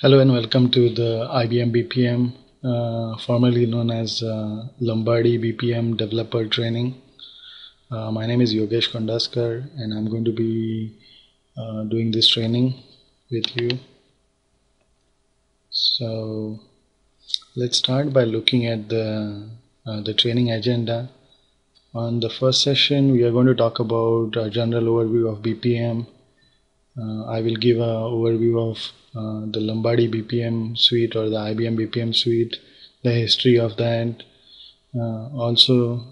Hello and welcome to the IBM BPM, formerly known as Lombardi BPM Developer Training. My name is Yogesh Kondaskar and I'm going to be doing this training with you. So let's start by looking at the training agenda. On the first session, we are going to talk about a general overview of BPM. I will give an overview of the Lombardi BPM suite or the IBM BPM suite, the history of that. Also,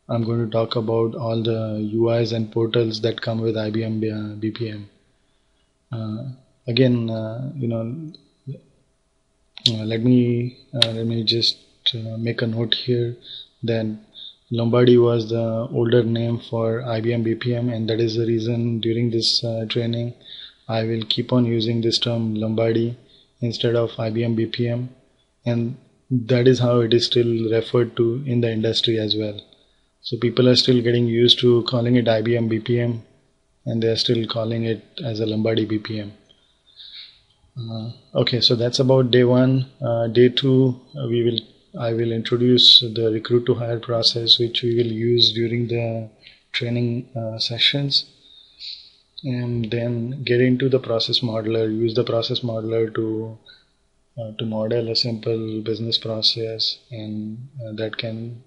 I'm going to talk about all the UIs and portals that come with IBM BPM. Again, let me just make a note here that Lombardi was the older name for IBM BPM, and that is the reason during this training I will keep on using this term Lombardi instead of IBM BPM, and that is how it is still referred to in the industry as well. So people are still getting used to calling it IBM BPM and they are still calling it as a Lombardi BPM. Okay, so that's about day one. Day two, I will introduce the recruit to hire process, which we will use during the training sessions, and then get into the process modeler. Use the process modeler to model a simple business process, and that can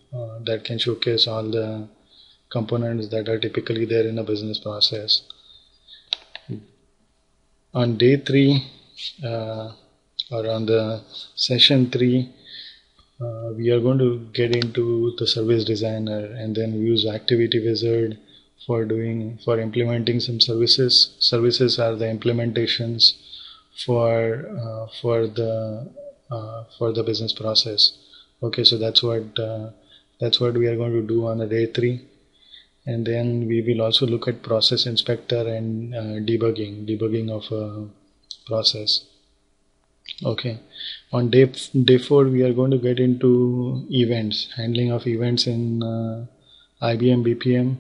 showcase all the components that are typically there in a business process. On day three, or on the session 3, we are going to get into the service designer and then use activity wizard for implementing some services. Services are the implementations for the business process. Okay, so that's what we are going to do on the day 3. And then we will also look at process inspector and debugging of a process. Okay, on day 4 we are going to get into events, handling of events in IBM BPM,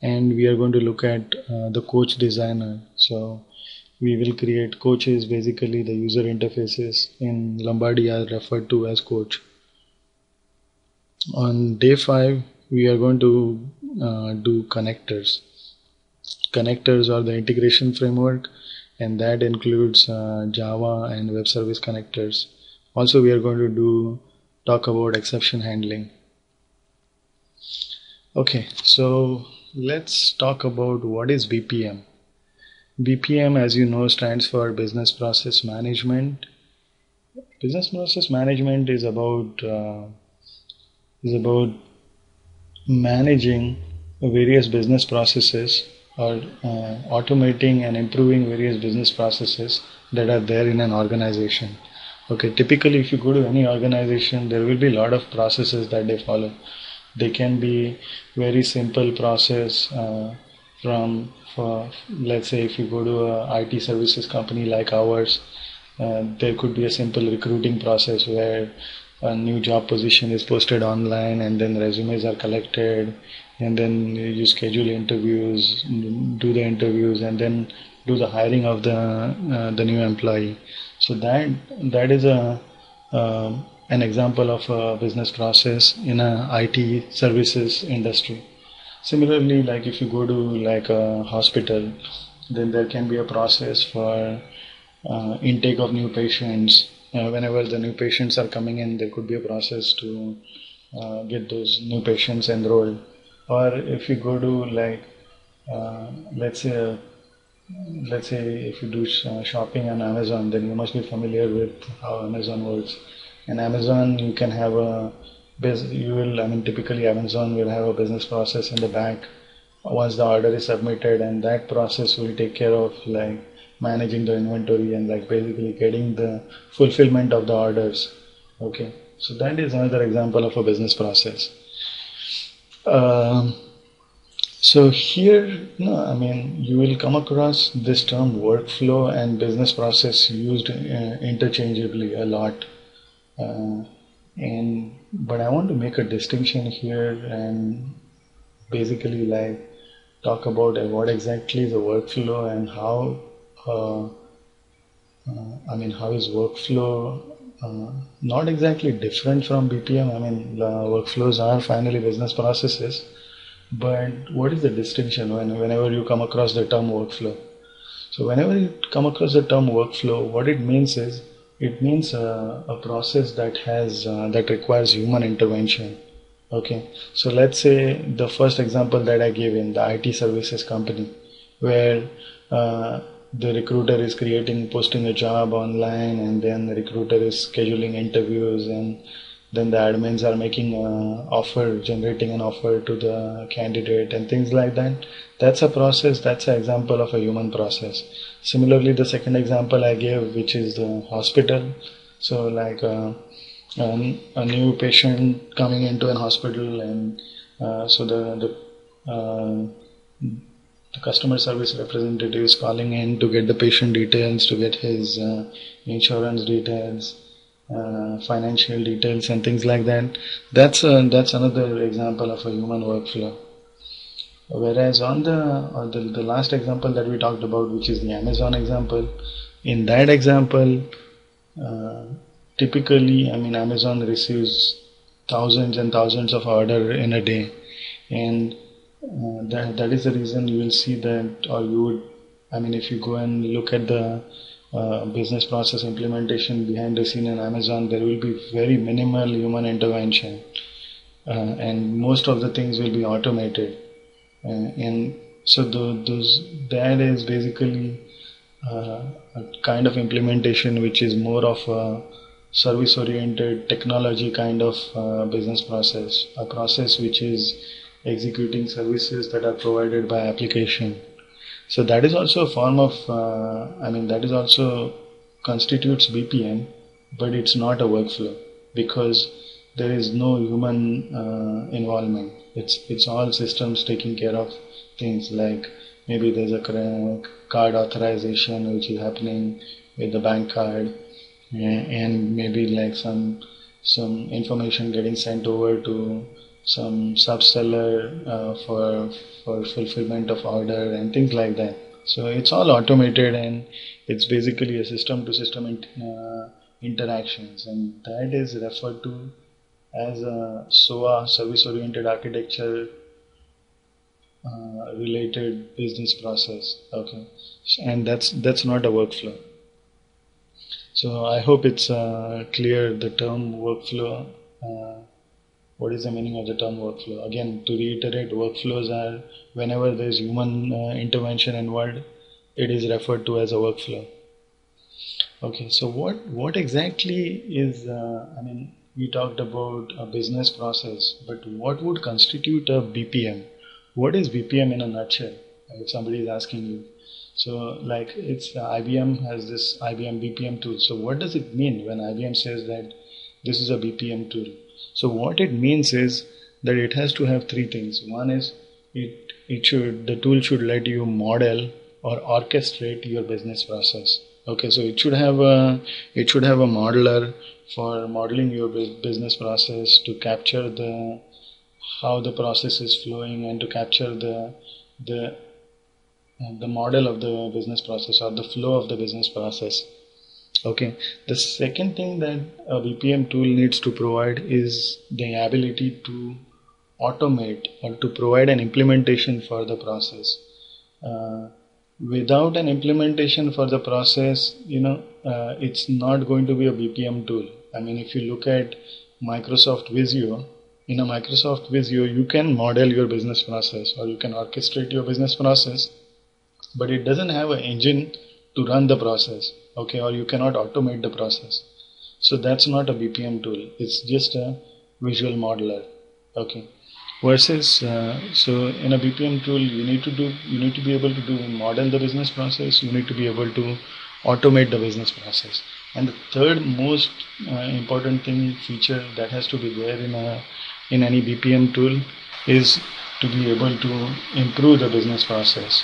and we are going to look at the coach designer. So we will create coaches. Basically the user interfaces in Lombardi are referred to as coach. On day 5 we are going to do connectors. Connectors are the integration framework, and that includes Java and web service connectors. Also, we are going to talk about exception handling. Okay, so let's talk about what is BPM. BPM, as you know, stands for Business Process Management. Business Process Management is about managing various business processes, or automating and improving various business processes that are there in an organization. Okay, typically if you go to any organization, there will be a lot of processes that they follow. They can be very simple process let's say if you go to a IT services company like ours, there could be a simple recruiting process where a new job position is posted online and then resumes are collected, and then you schedule interviews, do the interviews, and then do the hiring of the new employee. So that is an example of a business process in a IT services industry. Similarly, like if you go to like a hospital, then there can be a process for intake of new patients. Whenever the new patients are coming in, there could be a process to get those new patients enrolled. Or if you go to like let's say if you do shopping on Amazon, then you must be familiar with how Amazon works. In Amazon, you can have typically Amazon will have a business process in the back once the order is submitted, and that process will take care of like managing the inventory and like basically getting the fulfillment of the orders. Okay, so that is another example of a business process. So here, you will come across this term workflow and business process used interchangeably a lot. But I want to make a distinction here and basically like talk about what exactly is a workflow and how how is workflow not exactly different from BPM? Workflows are finally business processes, but what is the distinction whenever you come across the term workflow? So whenever you come across the term workflow, what it means is it means a process that requires human intervention. Okay, so let's say the first example that I gave in the IT services company, where the recruiter is posting a job online, and then the recruiter is scheduling interviews, and then the admins are generating an offer to the candidate and things like that. That's a process, that's an example of a human process. Similarly, the second example I gave, which is the hospital. So like a new patient coming into an hospital, and so the customer service representative is calling in to get the patient details, to get his insurance details, financial details, and things like that. That's another example of a human workflow. Whereas on the last example that we talked about, which is the Amazon example, in that example, typically, Amazon receives thousands and thousands of orders in a day, and that is the reason you will see that, or you would, if you go and look at the business process implementation behind the scene in Amazon, there will be very minimal human intervention, and most of the things will be automated, and so that is basically a kind of implementation which is more of a service-oriented technology kind of business process, a process which is executing services that are provided by application. So that is also a form of, that is also constitutes BPM, but it's not a workflow because there is no human involvement. It's all systems taking care of things, like maybe there's a card authorization which is happening with the bank card, and maybe like some information getting sent over to some sub-seller for fulfillment of order and things like that. So it's all automated, and it's basically a system-to-system interactions, and that is referred to as a SOA, service-oriented architecture related business process. Okay, and that's not a workflow. So I hope it's clear the term workflow. What is the meaning of the term workflow? Again, to reiterate, workflows are whenever there is human intervention involved, it is referred to as a workflow. Okay, so what exactly is, we talked about a business process, but what would constitute a BPM? What is BPM in a nutshell? If somebody is asking you. So like IBM has this IBM BPM tool. So what does it mean when IBM says that this is a BPM tool? So what it means is that it has to have three things. One is the tool should let you model or orchestrate your business process. Okay, so it should have a modeler for modeling your business process, to capture how the process is flowing, and to capture the model of the business process or the flow of the business process. Okay, the second thing that a BPM tool needs to provide is the ability to automate or to provide an implementation for the process. Without an implementation for the process, it's not going to be a BPM tool. If you look at Microsoft Visio, in a Microsoft Visio, you can model your business process or you can orchestrate your business process, but it doesn't have an engine to run the process. Okay, or you cannot automate the process. So that's not a BPM tool. It's just a visual modeler. Okay. Versus, so in a BPM tool, you need to be able to model the business process. You need to be able to automate the business process. And the third most important feature that has to be there in any BPM tool is to be able to improve the business process,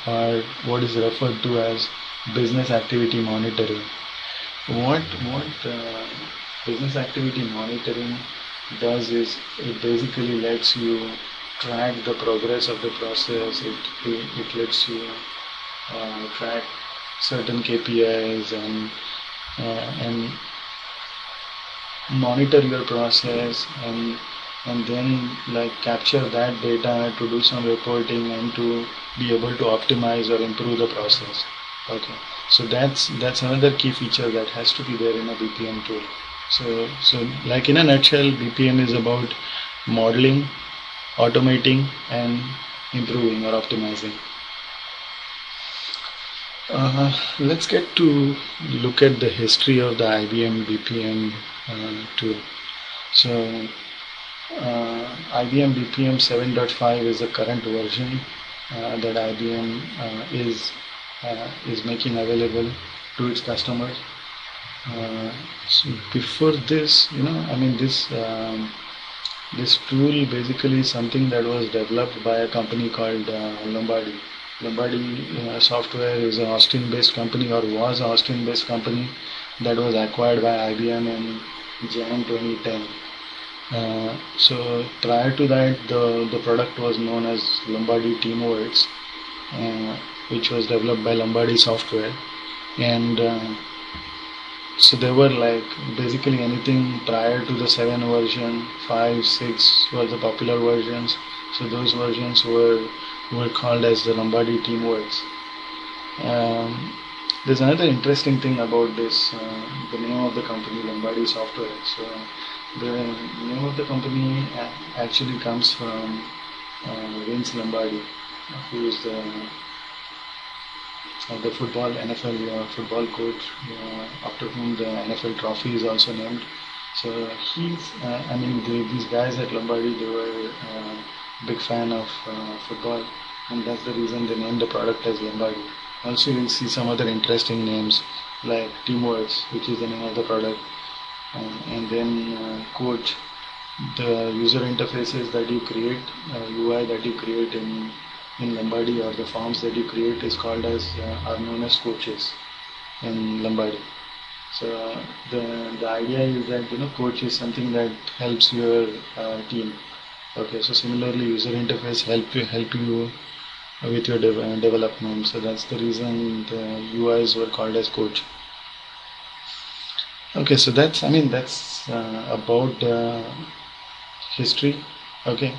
or what is referred to as business activity monitoring. What business activity monitoring does is it basically lets you track the progress of the process. It lets you track certain KPIs and monitor your process and then like capture that data to do some reporting and to be able to optimize or improve the process. Okay, so that's another key feature that has to be there in a BPM tool. So like in a nutshell, BPM is about modeling, automating, and improving or optimizing. Let's get to look at the history of the IBM BPM tool. So IBM BPM 7.5 is the current version that IBM is making available to its customers. So before this, I mean this tool basically is something that was developed by a company called Lombardi. Lombardi Software is an Austin-based company, or was an Austin-based company, that was acquired by IBM in Jan 2010. So prior to that, the product was known as Lombardi Teamworks, which was developed by Lombardi Software, and so there were like basically anything prior to the 7 version, 5, 6 were the popular versions. So those versions were called as the Lombardi Teamworks. There's another interesting thing about this, the name of the company, Lombardi Software. So the name of the company actually comes from Vince Lombardi, who is the football NFL football coach, after whom the NFL trophy is also named. So these guys at Lombardi, they were big fan of football, and that's the reason they named the product as Lombardi. Also, you'll see some other interesting names like Teamworks, which is the name of the product, and then Coach. The user interfaces that you create, UI that you create in Lombardi, or the forms that you create, is called as are known as coaches in Lombardi. So the idea is that coach is something that helps your team. Okay, so similarly, user interface help you with your development. So that's the reason the UIs were called as coach. Okay, so that's about history. Okay,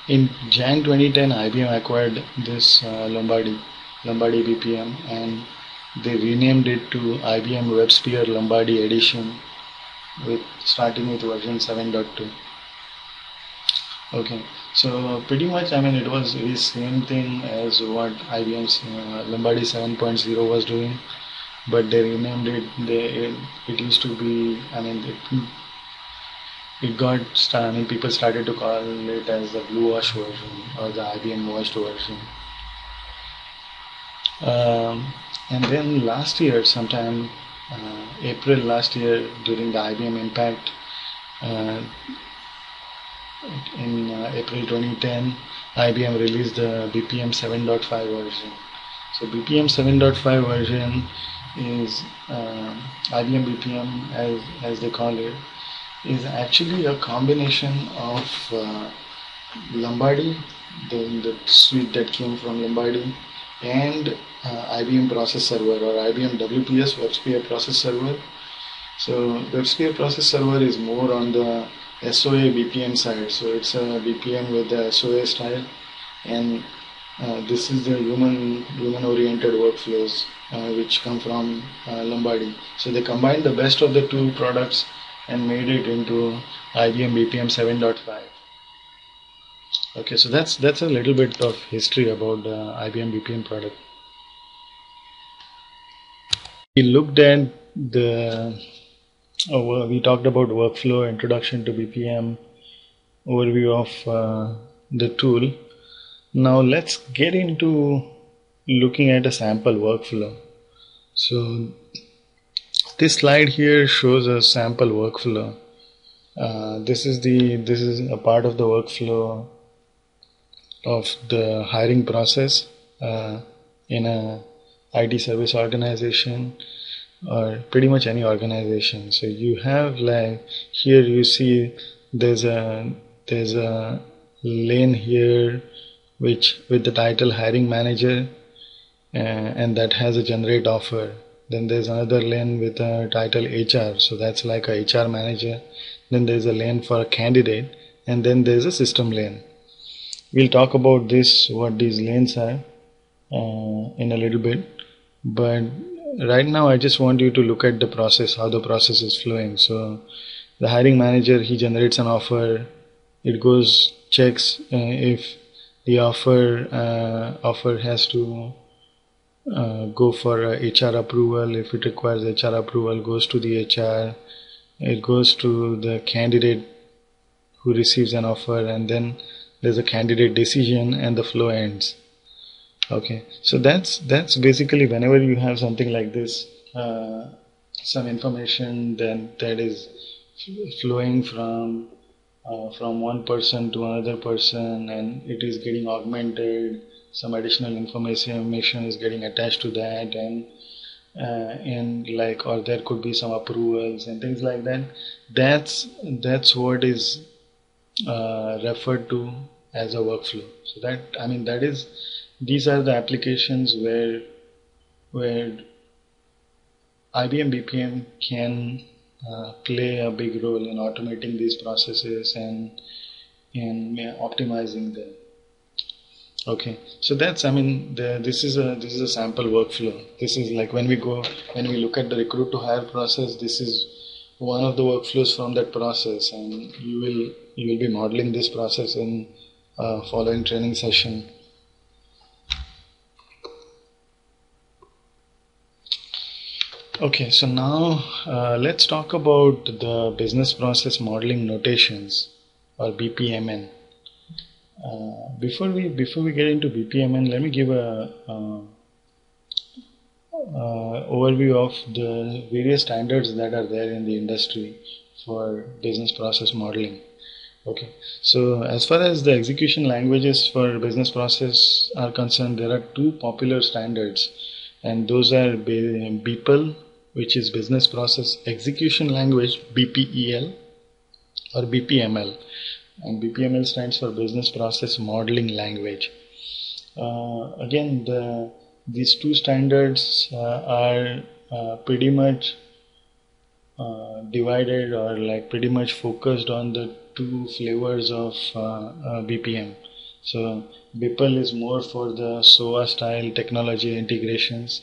in Jan 2010, IBM acquired this Lombardi BPM, and they renamed it to IBM WebSphere Lombardi Edition, starting with version 7.2. Okay, so pretty much it was the same thing as what IBM's Lombardi 7.0 was doing, but they renamed it. It used to be, people started to call it as the Blue Wash version, or the IBM Washed version. And then last year, sometime April last year, during the IBM Impact, in April 2010, IBM released the BPM 7.5 version. So BPM 7.5 version is IBM BPM, as they call it, is actually a combination of Lombardi, the suite that came from Lombardi, and IBM Process Server, or IBM WPS, WebSphere Process Server. So WebSphere Process Server is more on the SOA BPM side. So it's a BPM with the SOA style, and this is the human-oriented workflows which come from Lombardi. So they combined the best of the two products and made it into IBM BPM 7.5. Okay, so that's a little bit of history about the IBM BPM product. We looked at we talked about workflow, introduction to BPM, overview of the tool. Now let's get into looking at a sample workflow. So this slide here shows a sample workflow. This is a part of the workflow of the hiring process in a IT service organization, or pretty much any organization. So you have, like, here you see there's a lane here which with the title hiring manager, and that has a generate offer. Then there's another lane with a title HR, so that's like a HR manager. Then there's a lane for a candidate, and then there's a system lane. We'll talk about this, what these lanes are, in a little bit, but right now I just want you to look at the process, how the process is flowing. So the hiring manager, he generates an offer, it goes, checks if the offer has to go for HR approval. If it requires HR approval, goes to the HR, it goes to the candidate who receives an offer, and then there's a candidate decision, and the flow ends. Okay, so that's basically whenever you have something like this, some information that is flowing from one person to another person, and it is getting augmented, some additional information is getting attached to that, and like, or there could be some approvals and things like that. That's what is referred to as a workflow. So that is, these are the applications where IBM BPM can play a big role in automating these processes and optimizing them. Okay, so that's, this is a sample workflow. This is like when we look at the recruit to hire process, this is one of the workflows from that process, and you will be modeling this process in following training session. Okay, so now let's talk about the business process modeling notations, or BPMN. Before we get into BPMN, let me give a overview of the various standards that are there in the industry for business process modeling. Okay, so as far as the execution languages for business process are concerned, there are two popular standards, and those are BPEL, which is Business Process Execution Language, BPEL, or BPML, and BPML stands for Business Process Modeling Language. Again, these two standards are pretty much divided, or like pretty much focused on the two flavors of BPM. So BPEL is more for the SOA style technology integrations,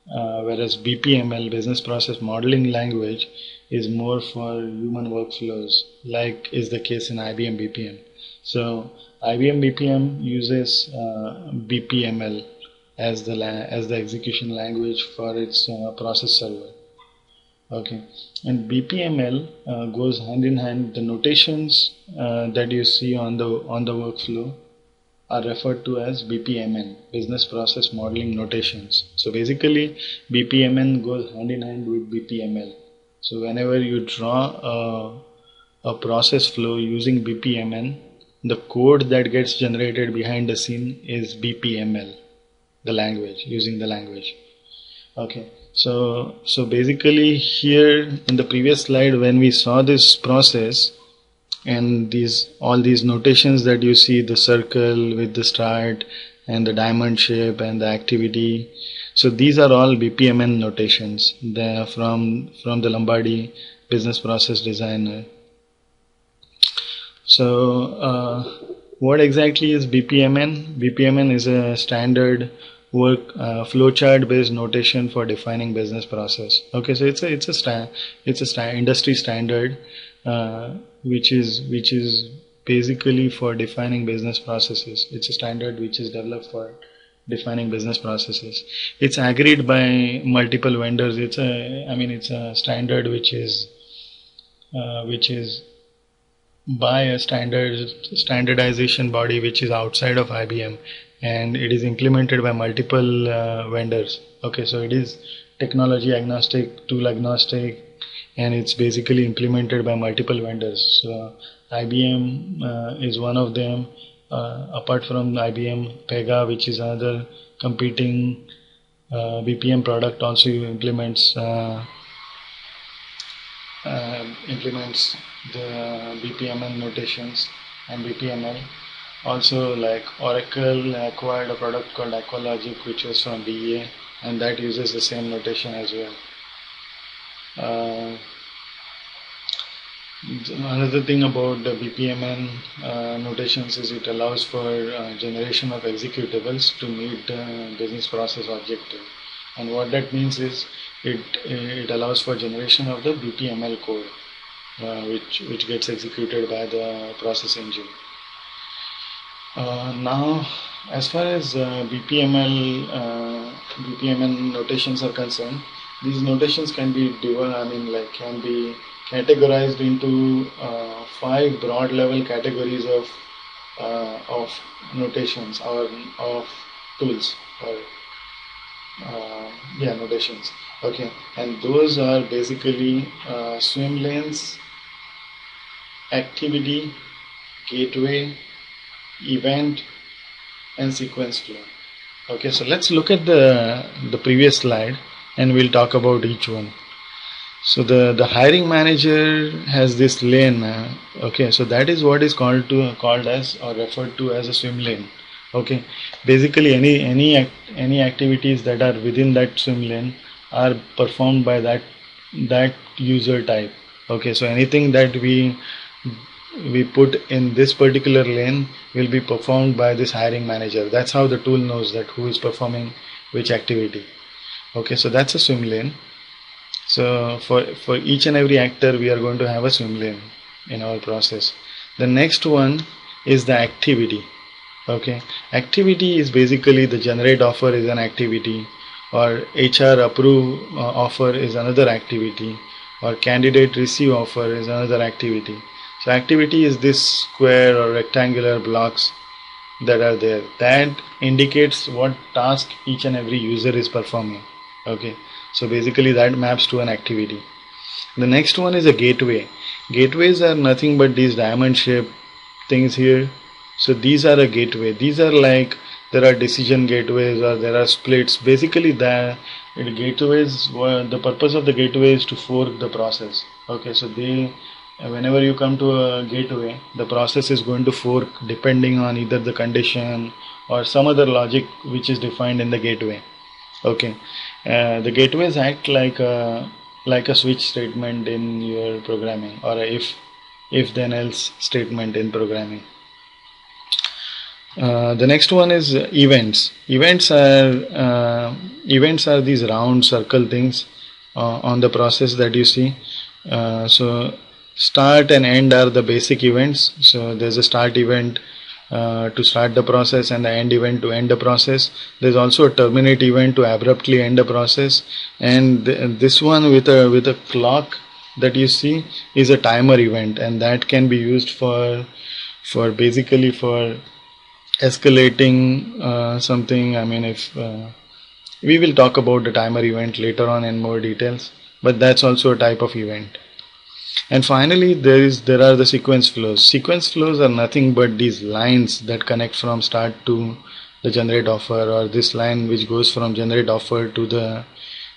whereas BPML, Business Process Modeling Language, is more for human workflows, like is the case in IBM BPM. So IBM BPM uses BPML as the execution language for its process server. Okay, and BPML goes hand in hand. The notations that you see on the workflow are referred to as BPMN, Business Process Modeling Notations. So basically, BPMN goes hand in hand with BPML. So whenever you draw a process flow using BPMN, the code that gets generated behind the scene is BPML, the language, using the language. Okay, so basically here in the previous slide, when we saw this process, and all these notations that you see, the circle with the start and the diamond shape and the activity, so these are all BPMN notations. They are from the Lombardi business process designer. So what exactly is BPMN? BPMN is a standard flowchart based notation for defining business process. Okay, so it's a industry standard, which is basically for defining business processes. It's a standard which is developed for defining business processes. It's agreed by multiple vendors. It's a standard which is by a standardization body which is outside of IBM, and it is implemented by multiple vendors. Okay, so it is technology agnostic, tool agnostic, and it's basically implemented by multiple vendors. So IBM is one of them. Apart from IBM, Pega, which is another competing BPM product, also implements the BPMN notations and BPML. Also, like Oracle acquired a product called Aqualogic, which was from BA, and that uses the same notation as well. Another thing about the BPMN notations is it allows for generation of executables to meet the business process objective. And what that means is it allows for generation of the BPML code, which gets executed by the process engine. Now, as far as BPMN notations are concerned, these notations can be can be categorized into 5 broad level categories of notations or of tools or notations. Okay, and those are basically swim lanes, activity, gateway, event, and sequence flow. Okay, so let's look at the previous slide and we'll talk about each one. So the hiring manager has this lane. Okay, so that is what is called as or referred to as a swim lane. Okay, basically any activities that are within that swim lane are performed by that user type. Okay, so anything that we put in this particular lane will be performed by this hiring manager. That's how the tool knows that who is performing which activity. Okay, so that's a swim lane. So for each and every actor we are going to have a swim lane in our process. The next one is the activity. Okay, activity is basically the generate offer is an activity, or HR approve offer is another activity, or candidate receive offer is another activity. So activity is this square or rectangular blocks that are there. That indicates what task each and every user is performing. Okay, so basically that maps to an activity. The next one is a gateway. Gateways are nothing but these diamond shaped things here. So these are a gateway. These are like, there are decision gateways or there are splits. Basically the gateways, the purpose of the gateway is to fork the process. Okay, so whenever you come to a gateway, the process is going to fork depending on either the condition or some other logic which is defined in the gateway. Okay, the gateways act like a switch statement in your programming, or a if then else statement in programming. The next one is events. Events are these round circle things on the process that you see. So start and end are the basic events. So there's a start event to start the process and the end event to end the process. There's also a terminate event to abruptly end the process, and this one with a clock that you see is a timer event, and that can be used for basically for escalating something. I mean, if we will talk about the timer event later on in more details, but that's also a type of event. And finally, there are the sequence flows. Sequence flows are nothing but these lines that connect from start to the generate offer, or this line which goes from generate offer to the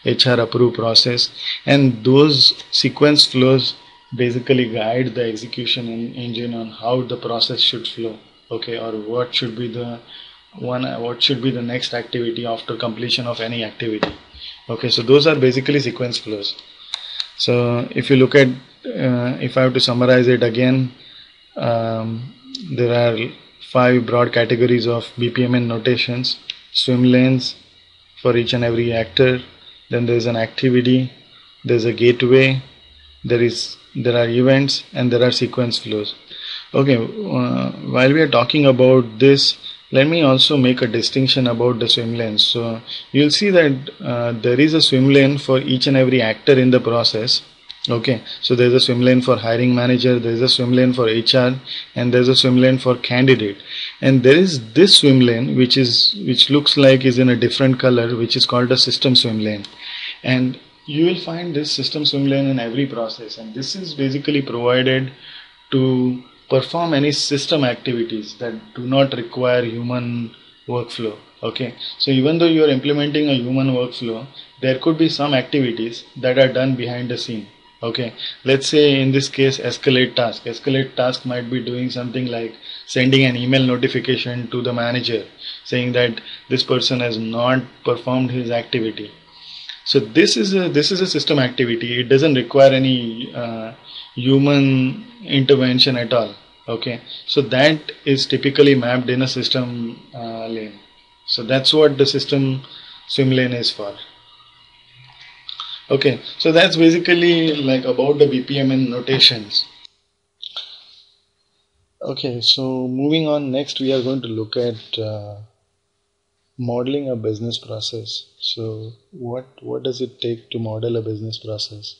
HR approve process. And those sequence flows basically guide the execution engine on how the process should flow. Okay, or what should be the next activity after completion of any activity. Okay, so those are basically sequence flows. So if you look at if I have to summarize it again, there are 5 broad categories of BPMN notations: swim lanes for each and every actor, then there is an activity, there is a gateway, there are events, and there are sequence flows. Okay, while we are talking about this, let me also make a distinction about the swim lanes. So you'll see that there is a swim lane for each and every actor in the process. Okay, so there's a swim lane for hiring manager, there's a swim lane for HR, and there's a swim lane for candidate. And there is this swim lane which looks like is in a different color, which is called a system swim lane. And you will find this system swim lane in every process, and this is basically provided to perform any system activities that do not require human workflow. Okay, so even though you are implementing a human workflow, there could be some activities that are done behind the scene. Okay, let's say in this case escalate task. Escalate task might be doing something like sending an email notification to the manager saying that this person has not performed his activity. So this is a system activity. It doesn't require any human intervention at all. Okay, so that is typically mapped in a system lane. So that's what the system swim lane is for. Okay, so that's basically like about the BPMN notations. Okay, so moving on, next we are going to look at modeling a business process. So what does it take to model a business process?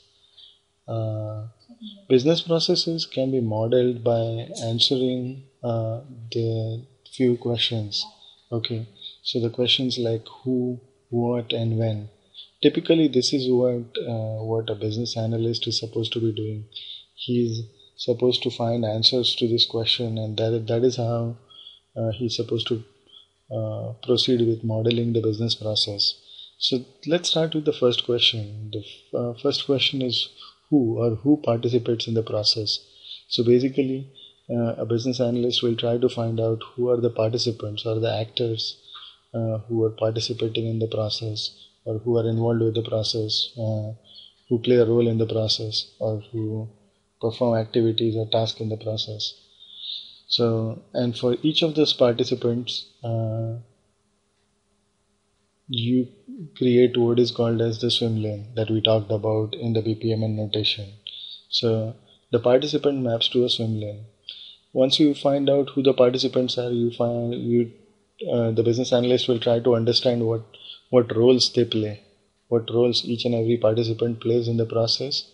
Business processes can be modeled by answering the few questions. Okay, so the questions like who, what, and when. Typically, this is what a business analyst is supposed to be doing. He's supposed to find answers to this question, and that is how he's supposed to proceed with modeling the business process. So let's start with the first question. The first question is who participates in the process. So basically, a business analyst will try to find out who are the participants or the actors who are participating in the process or who are involved with the process, who play a role in the process or who perform activities or tasks in the process. So, and for each of those participants, you create what is called as the swim lane that we talked about in the BPMN notation. So, the participant maps to a swim lane. Once you find out who the participants are, the business analyst will try to understand what roles they play, what roles each and every participant plays in the process,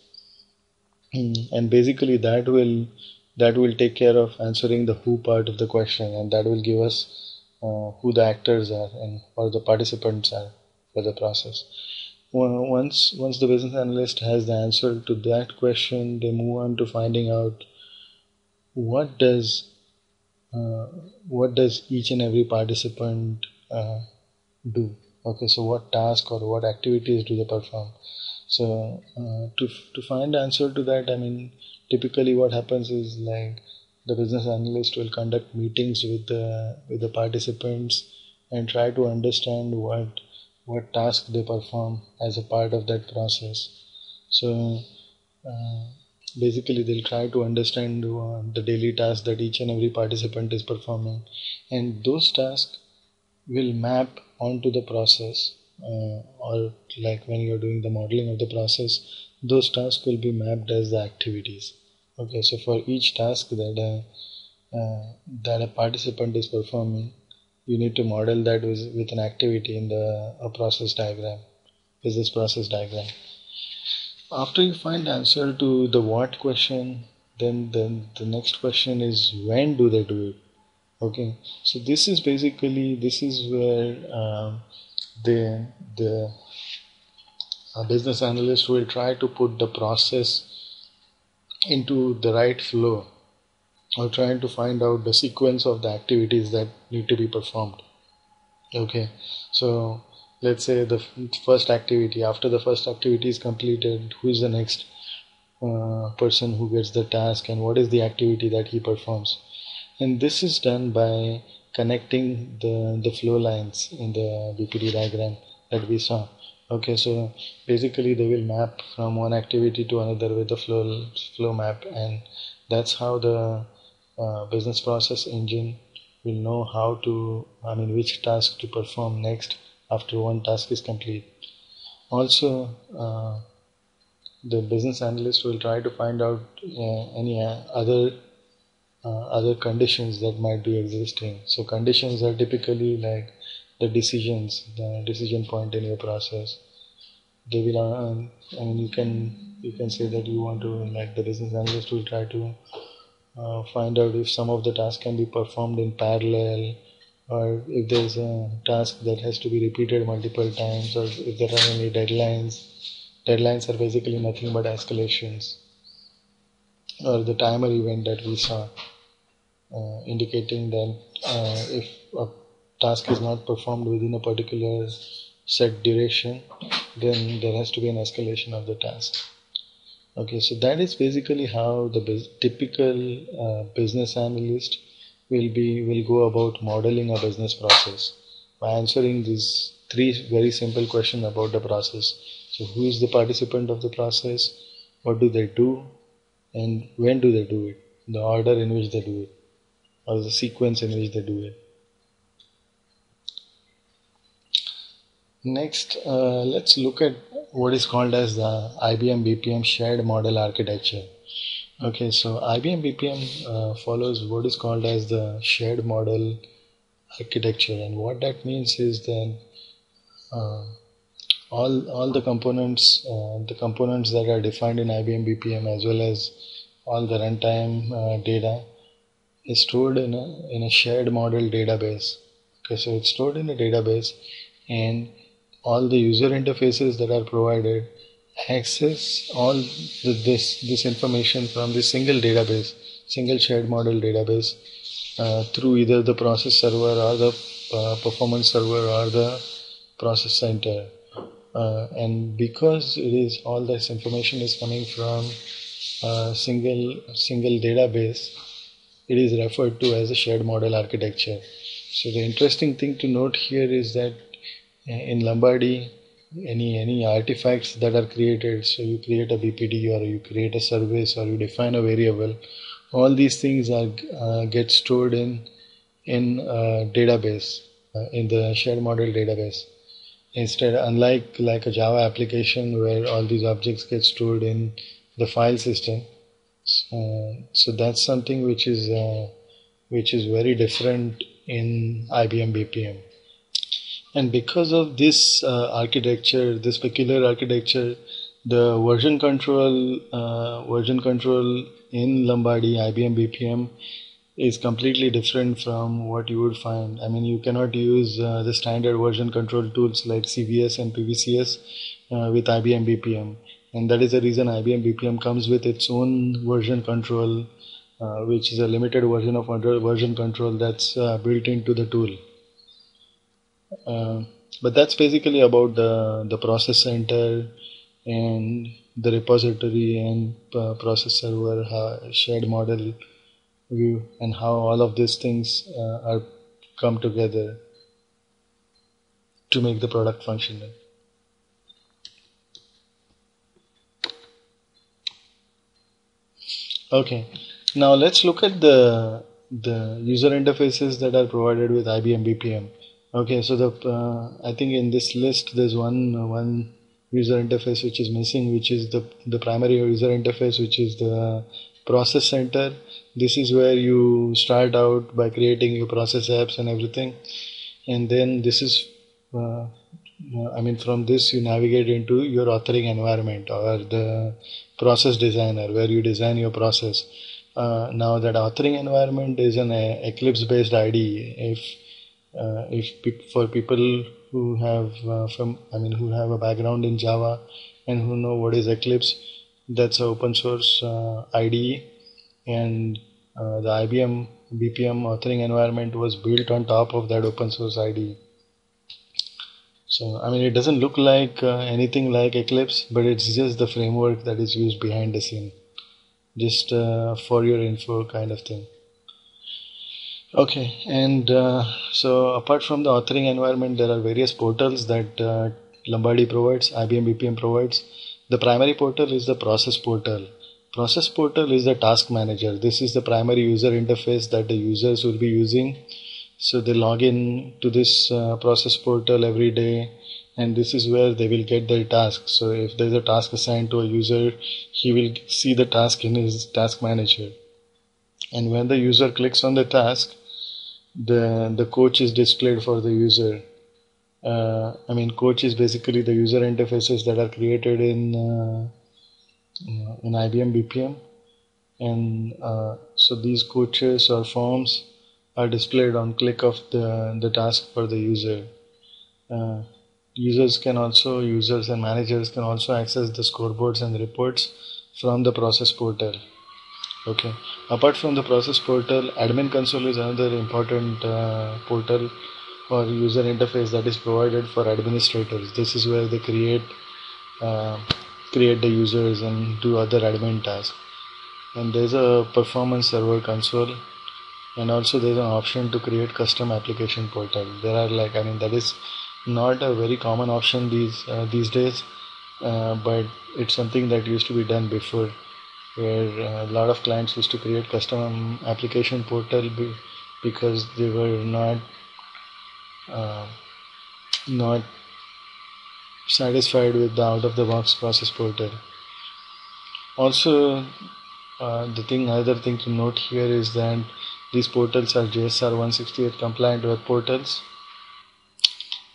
and basically that will take care of answering the who part of the question, and that will give us who the actors are and or the participants are for the process. Once the business analyst has the answer to that question, they move on to finding out what does each and every participant do. Okay, so what task or what activities do they perform? So to find the answer to that, I mean, typically what happens is like the business analyst will conduct meetings with the participants and try to understand what task they perform as a part of that process. So basically they'll try to understand the daily tasks that each and every participant is performing, and those tasks will map onto the process, or like when you're doing the modeling of the process, those tasks will be mapped as the activities. Okay, so for each task that a participant is performing, you need to model that with an activity in a process diagram, business process diagram. After you find the answer to the what question, then the next question is when do they do it? Okay, so this is where the business analyst will try to put the process into the right flow, or trying to find out the sequence of the activities that need to be performed. Okay, so let's say the first activity, after the first activity is completed, who is the next person who gets the task and what is the activity that he performs. And this is done by connecting the flow lines in the BPD diagram that we saw. Okay, so basically they will map from one activity to another with the flow map, and that's how the business process engine will know which task to perform next after one task is complete. Also, the business analyst will try to find out any other conditions that might be existing. So conditions are typically like the decision point in your process. They will, you can say that you want to, like the business analyst will try to find out if some of the tasks can be performed in parallel, or if there's a task that has to be repeated multiple times, or if there are any deadlines. Deadlines are basically nothing but escalations, or the timer event that we saw, indicating that if a task is not performed within a particular set duration, then there has to be an escalation of the task. Okay, so that is basically how the typical business analyst will go about modeling a business process by answering these three very simple questions about the process. So, who is the participant of the process? What do they do? And when do they do it? The order in which they do it, or the sequence in which they do it. Next, let's look at what is called as the IBM BPM shared model architecture. Okay, so IBM BPM follows what is called as the shared model architecture, and what that means is that uh, all the components that are defined in IBM BPM, as well as all the runtime data, is stored in a shared model database. Okay, so it's stored in a database, and all the user interfaces that are provided access all this information from this single shared model database through either the process server or the performance server or the process center. And because it is all this information is coming from a single database, it is referred to as a shared model architecture. So the interesting thing to note here is that in Lombardi, any artifacts that are created, so you create a BPD or you create a service or you define a variable, all these things are get stored in a database, in the shared model database. Instead, unlike like a Java application where all these objects get stored in the file system, so that's something which is very different in IBM BPM. And because of this architecture, this peculiar architecture, the version control in Lombardi IBM BPM is completely different from what you would find. I mean, you cannot use the standard version control tools like CVS and PVCS with IBM BPM, and that is the reason IBM BPM comes with its own version control, which is a limited version of version control that's built into the tool. But that's basically about the process center and the repository and process server shared model view, and how all of these things are come together to make the product functional. Okay, now let's look at the user interfaces that are provided with IBM BPM. Okay, so I think in this list there's one user interface which is missing, which is the primary user interface, which is the process center. This is where you start out by creating your process apps and everything, and then this is from this you navigate into your authoring environment or the process designer where you design your process. Now that authoring environment is an Eclipse based IDE. For people who have who have a background in Java and who know what is Eclipse, that's an open source IDE, and the IBM BPM authoring environment was built on top of that open source IDE. So it doesn't look like anything like Eclipse, but it's just the framework that is used behind the scene, just for your info kind of thing. Okay, and so apart from the authoring environment, there are various portals that Lombardi provides, IBM BPM provides. The primary portal is the process portal. Process portal is the task manager. This is the primary user interface that the users will be using. So they log in to this process portal every day, and this is where they will get their tasks. So if there's a task assigned to a user, he will see the task in his task manager. And when the user clicks on the task, the coach is displayed for the user. Coach is basically the user interfaces that are created in IBM BPM, and so these coaches or forms are displayed on click of the task for the user. Users and managers can also access the scoreboards and reports from the process portal. Okay. Apart from the process portal, admin console is another important portal or user interface that is provided for administrators. This is where they create create the users and do other admin tasks. And there's a performance server console, and also there's an option to create custom application portal. There are that is not a very common option these days, but it's something that used to be done before, where a lot of clients used to create custom application portal because they were uh, not satisfied with the out-of-the-box process portal. Also, other thing to note here is that these portals are JSR 168 compliant web portals.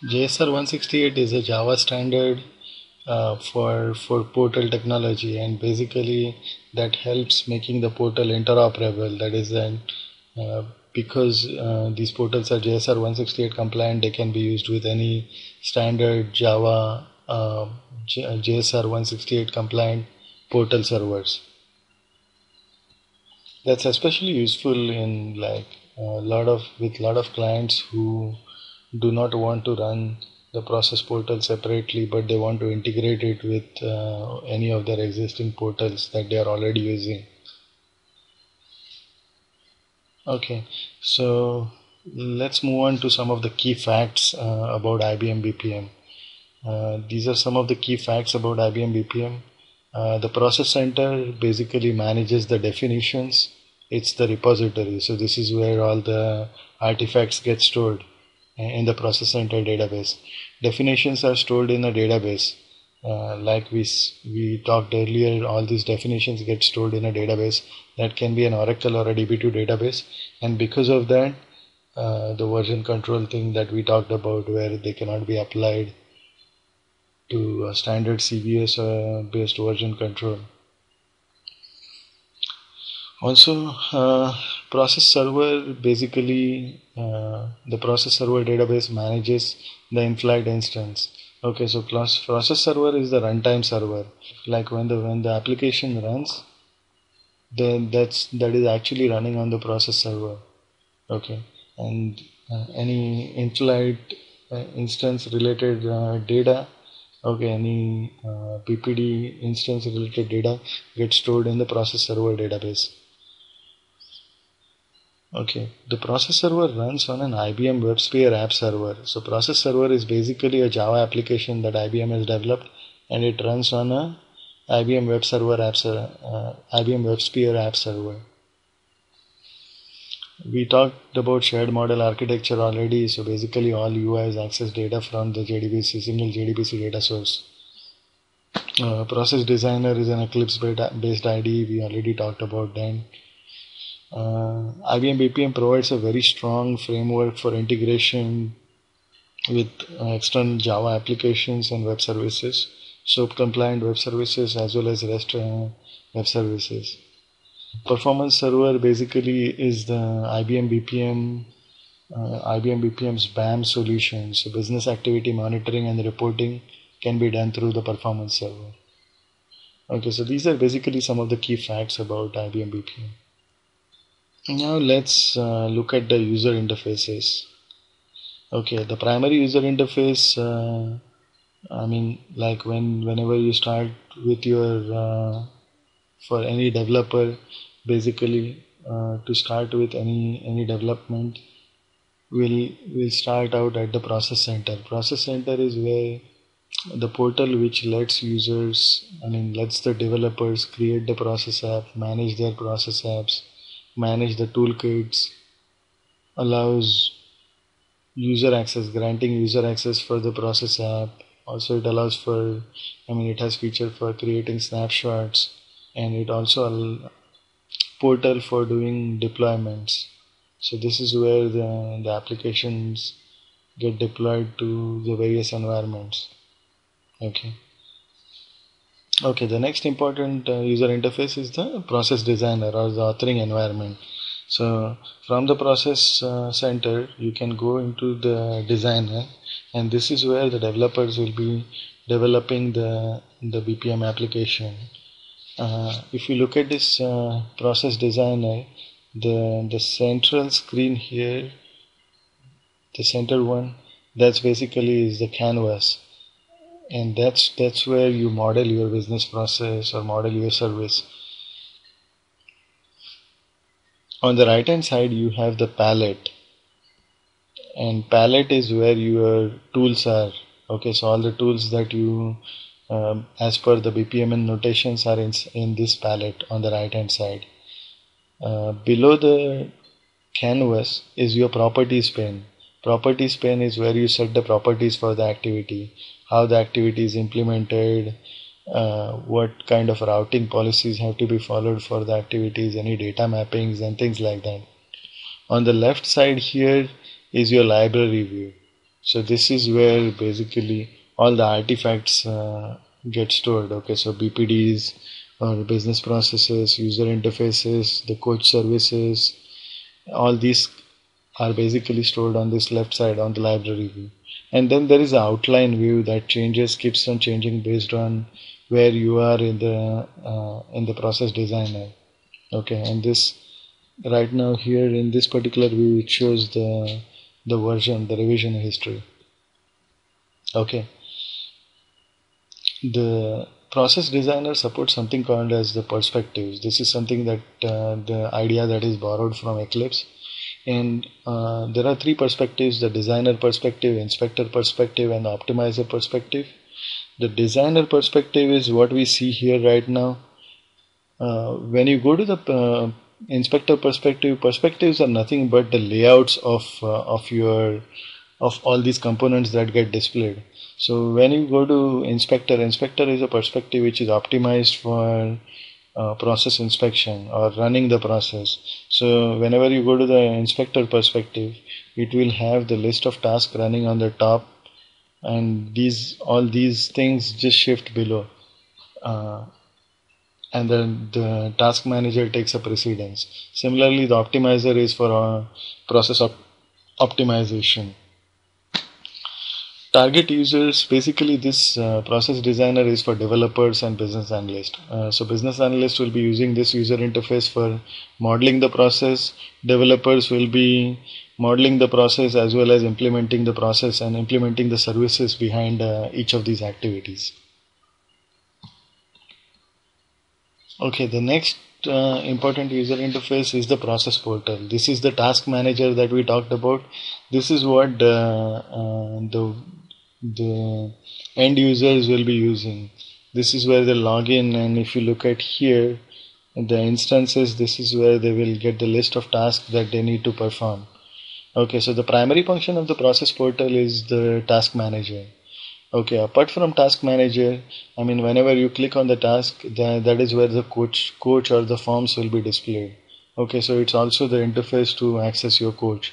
JSR 168 is a Java standard for portal technology, and basically that helps making the portal interoperable. That is that because these portals are JSR 168 compliant, they can be used with any standard Java JSR 168 compliant portal servers. That's especially useful in lot of clients who do not want to run the process portal separately, but they want to integrate it with any of their existing portals that they are already using. Okay, so let's move on to some of the key facts about IBM BPM. These are some of the key facts about IBM BPM. The process center basically manages the definitions. It's the repository. So this is where all the artifacts get stored in the process center database. Definitions are stored in a database. Like we talked earlier, all these definitions get stored in a database. That can be an Oracle or a DB2 database. And because of that, the version control thing that we talked about, where they cannot be applied to a standard CVS based version control. Also, process server basically the process server database manages the in-flight instance. Okay, so process server is the runtime server. Like when the application runs, then that is actually running on the process server. Okay, and any in-flight instance related data. Okay, any PPD instance related data gets stored in the process server database. Okay, the process server runs on an IBM WebSphere app server. So process server is basically a Java application that IBM has developed, and it runs on a IBM IBM WebSphere app server. We talked about shared model architecture already. So basically all UIs access data from the single JDBC data source. Process designer is an Eclipse based IDE. We already talked about that. IBM BPM provides a very strong framework for integration with external Java applications and web services, SOAP compliant web services as well as REST web services. Performance server basically is the IBM BPM's BAM solution. So business activity monitoring and reporting can be done through the performance server. Okay, so these are basically some of the key facts about IBM BPM. Now let's look at the user interfaces. Okay, the primary user interface, whenever you start with your for any developer, basically to start with any development, we'll start out at the process center. Process center is where the portal which lets the developers create the process app, manage their process apps, manage the toolkits, allows user access, granting user access for the process app. Also it allows for, it has feature for creating snapshots, and it also portal for doing deployments. So this is where the applications get deployed to the various environments. Okay, the next important user interface is the process designer or the authoring environment. So from the process center, you can go into the designer, and this is where the developers will be developing the BPM application. If you look at this process designer, the central screen here, the center one, that's basically is the canvas. and that's where you model your business process or model your service. On the right hand side you have the palette, and palette is where your tools are. Okay, so all the tools that you as per the BPMN notations are in this palette on the right hand side. Below the canvas is your properties pane. Properties pane is where you set the properties for the activity, how the activity is implemented, what kind of routing policies have to be followed for the activities, any data mappings and things like that. On the left side here is your library view. So this is where basically all the artifacts get stored. Okay, so BPDs or business processes, user interfaces, the coach services, all these are basically stored on this left side on the library view. And then there is an outline view that keeps on changing based on where you are in the process designer. Okay, and this right now here in this particular view it shows the revision history. Okay, the process designer supports something called as the perspectives. This is something that the idea that is borrowed from Eclipse, and there are three perspectives: the designer perspective, inspector perspective, and the optimizer perspective. The designer perspective is what we see here right now. When you go to the inspector perspective, perspectives are nothing but the layouts of all these components that get displayed. So when you go to inspector is a perspective which is optimized for process inspection or running the process. So whenever you go to the inspector perspective, it will have the list of tasks running on the top, and all these things just shift below. And then the task manager takes a precedence. Similarly, the optimizer is for process optimization. Target users, basically this process designer is for developers and business analysts. So business analysts will be using this user interface for modeling the process. Developers will be modeling the process as well as implementing the process and implementing the services behind each of these activities. Okay, the next important user interface is the process portal. This is the task manager that we talked about. This is what the end users will be using. This is where they log in, and if you look at here, the instances, this is where they will get the list of tasks that they need to perform. Okay, so the primary function of the process portal is the task manager. Okay, apart from task manager, I mean, whenever you click on the task, that is where the coach or the forms will be displayed. Okay, so it's also the interface to access your coach.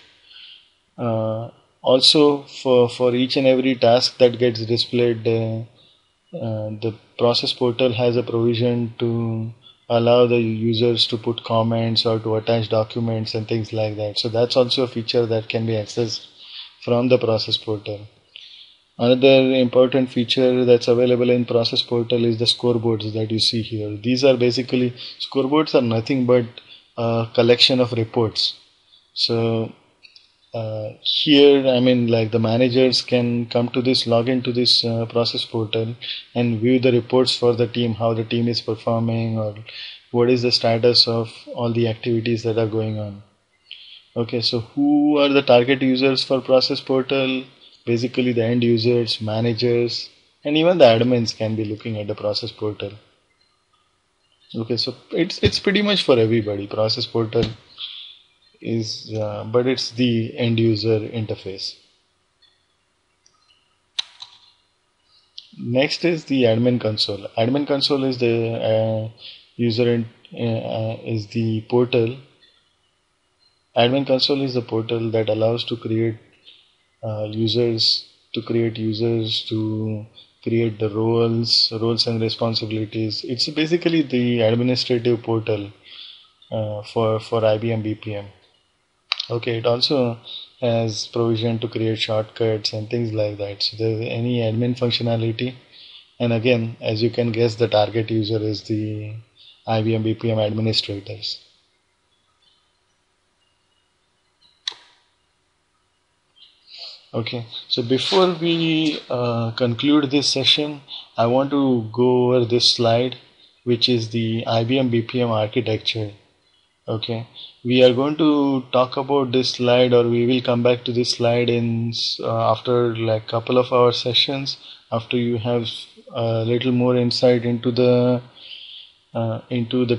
Also, for each and every task that gets displayed, the process portal has a provision to allow the users to put comments or to attach documents and things like that. So that's also a feature that can be accessed from the process portal. Another important feature that's available in process portal is the scoreboards that you see here. These are basically, scoreboards are nothing but a collection of reports. So here, I mean, like the managers can come to this, log into this process portal and view the reports for the team, how the team is performing or what is the status of all the activities that are going on. Okay, so who are the target users for process portal? Basically the end users, managers, and even the admins can be looking at the process portal. Okay, so it's pretty much for everybody. Process portal is, but it's the end user interface. Next is the admin console. Admin console is the is the portal. Admin console is the portal that allows to create users, to create the roles and responsibilities. It's basically the administrative portal for IBM BPM. Okay, it also has provision to create shortcuts and things like that. So there's any admin functionality, and again, as you can guess, the target user is the IBM BPM administrators. Okay, so before we conclude this session, I want to go over this slide, which is the IBM BPM architecture. Okay, we are going to talk about this slide, or we will come back to this slide in after like couple of our sessions, after you have a little more insight into the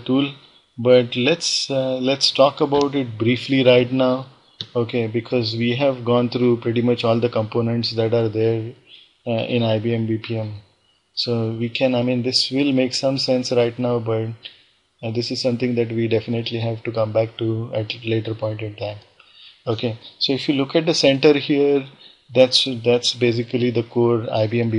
tool. But let's talk about it briefly right now. Okay, because we have gone through pretty much all the components that are there in IBM BPM. So we can, I mean, this will make some sense right now, but this is something that we definitely have to come back to at a later point in time. Okay, so if you look at the center here, that's basically the core IBM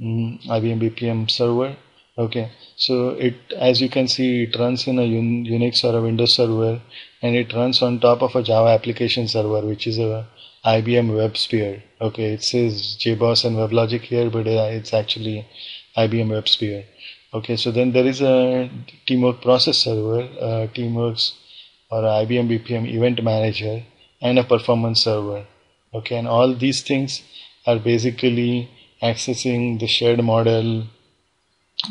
BPM server. Okay, so it, as you can see, it runs in a Unix or a Windows server, and it runs on top of a Java application server, which is a IBM WebSphere. Okay, it says JBoss and WebLogic here, but it's actually IBM WebSphere. Okay, so then there is a Teamwork Process server, Teamworks or IBM BPM Event Manager, and a Performance server. Okay, and all these things are basically accessing the shared model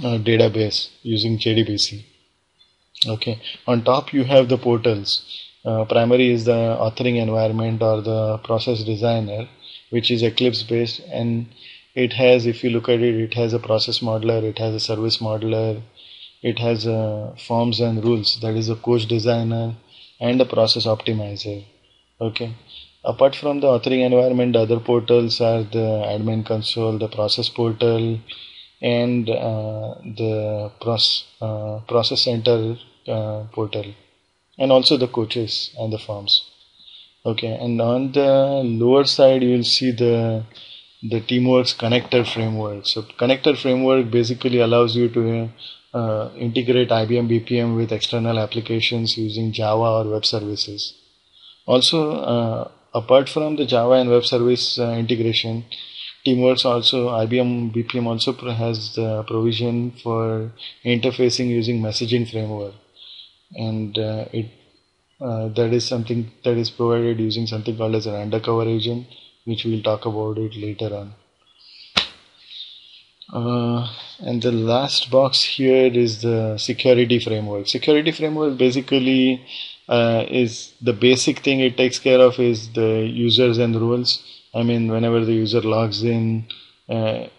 database using JDBC. Okay, on top you have the portals. Primary is the authoring environment or the process designer, which is Eclipse based, and it has, if you look at it, it has a process modeler, it has a service modeler, it has forms and rules, that is a coach designer, and a process optimizer. Okay, apart from the authoring environment, the other portals are the admin console, the process portal, and the process center portal, and also the coaches and the forms. Okay, and on the lower side you will see the Teamworks connector framework. So connector framework basically allows you to integrate IBM BPM with external applications using Java or web services. Also, apart from the Java and web service integration, Teamworks also, IBM BPM also has the provision for interfacing using messaging framework, and that is something that is provided using something called as an undercover agent, which we'll talk about it later on. And the last box here is the security framework. Security framework basically is the basic thing it takes care of is the users and rules. I mean, whenever the user logs in, the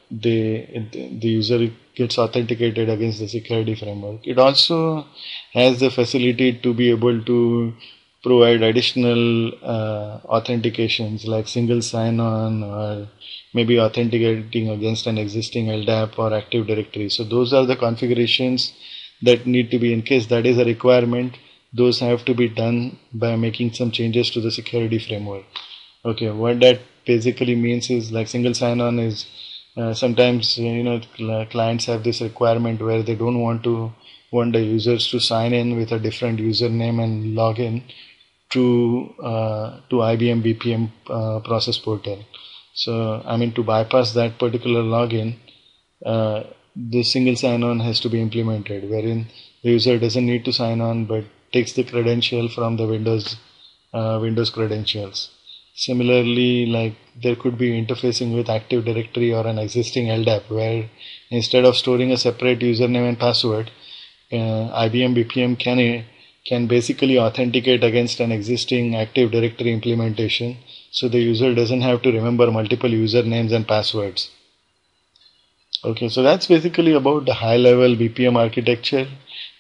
user gets authenticated against the security framework. It also has the facility to be able to provide additional authentications like single sign-on, or maybe authenticating against an existing LDAP or Active Directory. So those are the configurations that need to be, in case that is a requirement, those have to be done by making some changes to the security framework. Okay, what that basically means is, like, single sign-on is sometimes clients have this requirement where they don't want the users to sign in with a different username and log in to IBM BPM process portal. So I mean, to bypass that particular login, the single sign-on has to be implemented, wherein the user doesn't need to sign on but takes the credential from the Windows credentials. Similarly, like, there could be interfacing with Active Directory or an existing LDAP, where instead of storing a separate username and password, IBM BPM can basically authenticate against an existing Active Directory implementation, so the user doesn't have to remember multiple usernames and passwords. Okay, so that's basically about the high-level BPM architecture,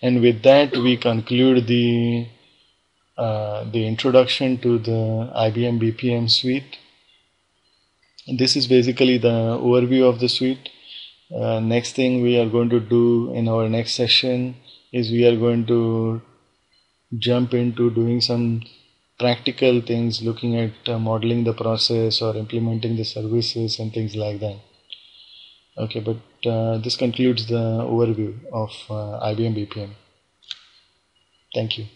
and with that we conclude the introduction to the IBM BPM suite. This is basically the overview of the suite. Next thing we are going to do in our next session is we are going to jump into doing some practical things, looking at modeling the process or implementing the services and things like that. Okay, but this concludes the overview of IBM BPM. Thank you.